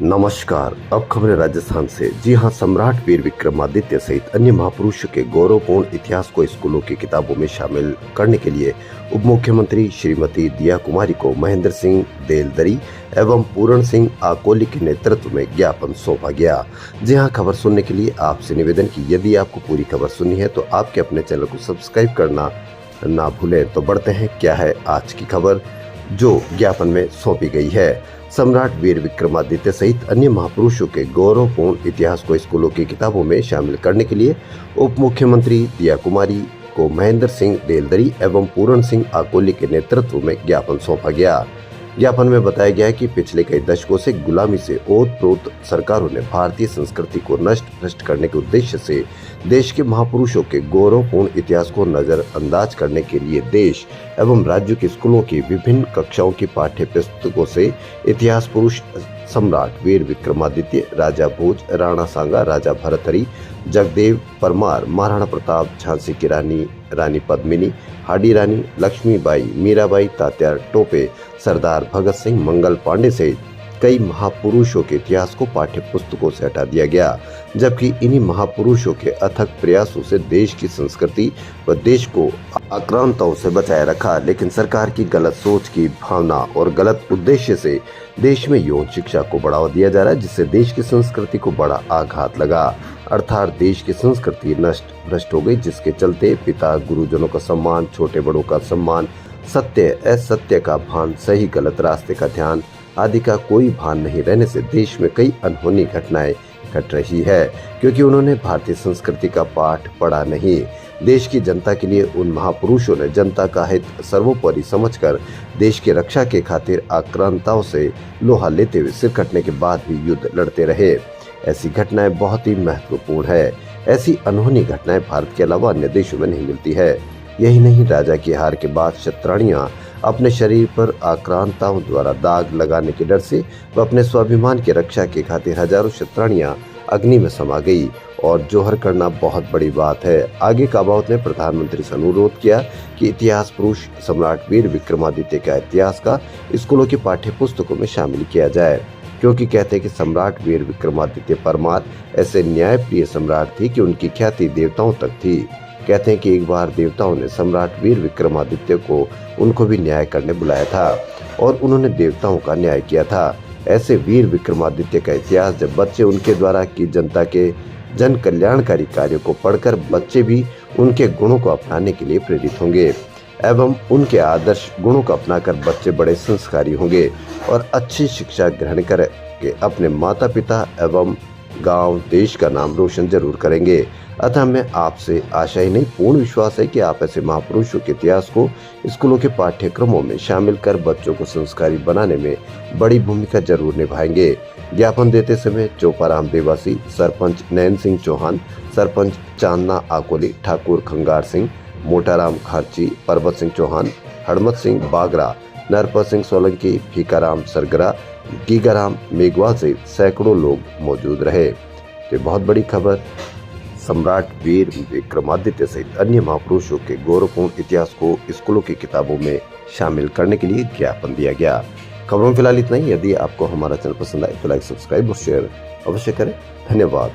नमस्कार। अब खबरें राजस्थान से। जी हां, सम्राट वीर विक्रमादित्य सहित अन्य महापुरुषों के गौरवपूर्ण इतिहास को स्कूलों की किताबों में शामिल करने के लिए उप मुख्यमंत्री श्रीमती दिया कुमारी को महेंद्र सिंह देलदरी एवं पूरण सिंह आकोली के नेतृत्व में ज्ञापन सौंपा गया। जी हां, खबर सुनने के लिए आपसे निवेदन की यदि आपको पूरी खबर सुननी है तो आपके अपने चैनल को सब्सक्राइब करना ना भूलें। तो बढ़ते हैं, क्या है आज की खबर जो ज्ञापन में सौंपी गई है। सम्राट वीर विक्रमादित्य सहित अन्य महापुरुषों के गौरवपूर्ण इतिहास को स्कूलों की किताबों में शामिल करने के लिए उप मुख्यमंत्री दिया कुमारी को महेंद्र सिंह देलदरी एवं पूरण सिंह आकोली के नेतृत्व में ज्ञापन सौंपा गया। ज्ञापन में बताया गया है कि पिछले कई दशकों से गुलामी से ओत-प्रोत सरकारों ने भारतीय संस्कृति को नष्ट भ्रष्ट करने के उद्देश्य से देश के महापुरुषों के गौरवपूर्ण इतिहास को नजरअंदाज करने के लिए देश एवं राज्य के स्कूलों की विभिन्न कक्षाओं की पाठ्य पुस्तकों से इतिहास पुरुष सम्राट वीर विक्रमादित्य, राजा भोज, राणा सांगा, राजा भरथरी, जगदेव परमार, महाराणा प्रताप, झांसी की रानी, रानी पद्मिनी, हाडी रानी, लक्ष्मीबाई, मीराबाई, तात्या टोपे, सरदार भगत सिंह, मंगल पांडे सहित कई महापुरुषों के इतिहास को पाठ्य पुस्तकों से हटा दिया गया, जबकि इन्हीं महापुरुषों के अथक प्रयासों से देश की संस्कृति व देश को आक्रांताओं से बचाए रखा। लेकिन सरकार की गलत सोच की भावना और गलत उद्देश्य से देश में यौन शिक्षा को बढ़ावा दिया जा रहा है, जिससे देश की संस्कृति को बड़ा आघात लगा। अर्थात देश की संस्कृति नष्ट भ्रष्ट हो गई, जिसके चलते पिता गुरुजनों का सम्मान, छोटे बड़ों का सम्मान, सत्य असत्य का भान, सही गलत रास्ते का ध्यान आदि का कोई भान नहीं रहने से देश में कई अनहोनी घटनाएं घट रही है, क्योंकि उन्होंने भारतीय संस्कृति का पाठ पढ़ा नहीं। देश की जनता के लिए उन महापुरुषों ने जनता का हित सर्वोपरि समझकर देश की रक्षा के खातिर आक्रांताओं से लोहा लेते हुए सिर कटने के बाद भी युद्ध लड़ते रहे। ऐसी घटनाएं बहुत ही महत्वपूर्ण है। ऐसी अनहोनी घटनाएं भारत के अलावा अन्य देशों में नहीं मिलती है। यही नहीं, राजा की हार के बाद शतरानियां अपने शरीर पर आक्रांताओं द्वारा दाग लगाने के डर से व अपने स्वाभिमान की रक्षा के खातिर हजारों शतरानियां अग्नि में समा गई और जोहर करना बहुत बड़ी बात है। आगे काबाउत ने प्रधानमंत्री से अनुरोध किया कि इतिहास पुरुष सम्राट वीर विक्रमादित्य का इतिहास का स्कूलों की पाठ्य पुस्तकों में शामिल किया जाए, क्योंकि कहते हैं कि सम्राट वीर विक्रमादित्य परमार ऐसे न्यायप्रिय सम्राट थी कि उनकी ख्याति देवताओं तक थी। कहते हैं कि एक बार देवताओं ने सम्राट वीर विक्रमादित्य को उनको भी न्याय करने बुलाया था और उन्होंने देवताओं का न्याय किया था। ऐसे वीर विक्रमादित्य का इतिहास जब बच्चे उनके द्वारा की जनता के जन कल्याणकारी कार्यों को पढ़कर बच्चे भी उनके गुणों को अपनाने के लिए प्रेरित होंगे एवं उनके आदर्श गुणों को अपनाकर बच्चे बड़े संस्कारी होंगे और अच्छी शिक्षा ग्रहण करके अपने माता पिता एवं गांव देश का नाम रोशन जरूर करेंगे। अतः मैं आपसे आशा ही नहीं पूर्ण विश्वास है कि आप ऐसे महापुरुषों के इतिहास को स्कूलों के पाठ्यक्रमों में शामिल कर बच्चों को संस्कारी बनाने में बड़ी भूमिका जरूर निभाएंगे। ज्ञापन देते समय चोपाराम देवासी, सरपंच नयन सिंह चौहान, सरपंच चांदना आकोली, ठाकुर खंगार सिंह, मोटाराम खारची, पर्वत सिंह चौहान, हड़मत सिंह बागरा, नरपत सिंह सोलंकी, फीकाराम सरगरा, गीगाराम मेघवाल सहित सैकड़ों लोग मौजूद रहे। तो बहुत बड़ी खबर, सम्राट वीर विक्रमादित्य सहित अन्य महापुरुषों के गौरवपूर्ण इतिहास को स्कूलों की किताबों में शामिल करने के लिए ज्ञापन दिया गया। खबरों में फिलहाल इतना ही। यदि आपको हमारा चैनल पसंद आए तो लाइक, सब्सक्राइब और शेयर अवश्य करें। धन्यवाद।